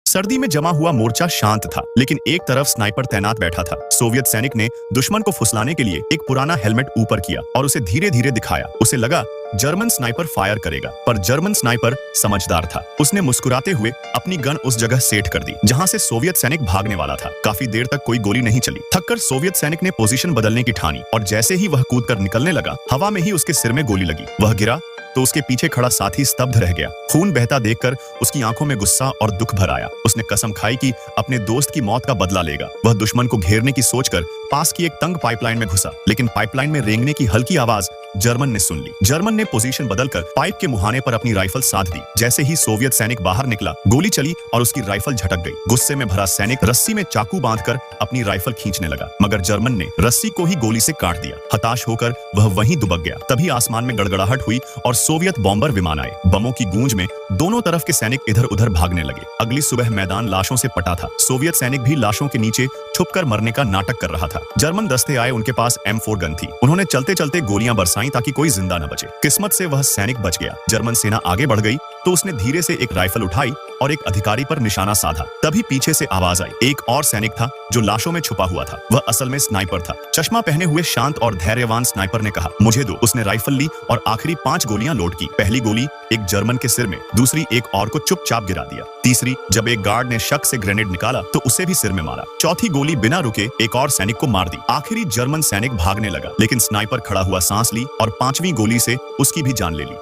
सर्दी में जमा हुआ मोर्चा शांत था, लेकिन एक तरफ स्नाइपर तैनात बैठा था। सोवियत सैनिक ने दुश्मन को फुसलाने के लिए एक पुराना हेलमेट ऊपर किया और उसे धीरे धीरे दिखाया। उसे लगा जर्मन स्नाइपर फायर करेगा, पर जर्मन स्नाइपर समझदार था। उसने मुस्कुराते हुए अपनी गन उस जगह सेट कर दी जहां से सोवियत सैनिक भागने वाला था। काफी देर तक कोई गोली नहीं चली। थककर सोवियत सैनिक ने पोजीशन बदलने की ठानी और जैसे ही वह कूदकर निकलने लगा, हवा में ही उसके सिर में गोली लगी। वह गिरा तो उसके पीछे खड़ा साथी स्तब्ध रह गया। खून बहता देखकर उसकी आंखों में गुस्सा और दुख भर आया। उसने कसम खाई कि अपने दोस्त की मौत का बदला लेगा। वह दुश्मन को घेरने की सोचकर पास की एक तंग पाइपलाइन में घुसा, लेकिन पाइपलाइन में रेंगने की हल्की आवाज जर्मन ने सुन ली। जर्मन ने पोजीशन बदलकर पाइप के मुहाने पर अपनी राइफल साध दी। जैसे ही सोवियत सैनिक बाहर निकला, गोली चली और उसकी राइफल झटक गई। गुस्से में भरा सैनिक रस्सी में चाकू बांधकर अपनी राइफल खींचने लगा, मगर जर्मन ने रस्सी को ही गोली से काट दिया। हताश होकर वह वहीं दुबक गया। तभी आसमान में गड़गड़ाहट हुई और सोवियत बॉम्बर विमान आए। बमों की गूंज में दोनों तरफ के सैनिक इधर उधर भागने लगे। अगली सुबह मैदान लाशों से पटा था। सोवियत सैनिक भी लाशों के नीचे छुपकर मरने का नाटक कर रहा था। जर्मन दस्ते आए, उनके पास M4 गन थी। उन्होंने चलते चलते गोलियां बरसाई ताकि कोई जिंदा न बचे। किस्मत से वह सैनिक बच गया। जर्मन सेना आगे बढ़ गई तो उसने धीरे से एक राइफल उठाई और एक अधिकारी पर निशाना साधा। तभी पीछे से आवाज आई। एक और सैनिक था जो लाशों में छुपा हुआ था। वह असल में स्नाइपर था। चश्मा पहने हुए शांत और धैर्यवान स्नाइपर ने कहा, मुझे दो। उसने राइफल ली और आखिरी 5 गोलियां लोड की। पहली गोली एक जर्मन के सिर में, दूसरी एक और को चुपचाप गिरा दिया। तीसरी, जब एक गार्ड ने शक से ग्रेनेड निकाला तो उसे भी सिर में मारा। चौथी गोली बिना रुके एक और सैनिक को मार दी। आखिरी जर्मन सैनिक भागने लगा, लेकिन स्नाइपर खड़ा हुआ सांस ली और 5वीं गोली से उसकी भी जान ले ली।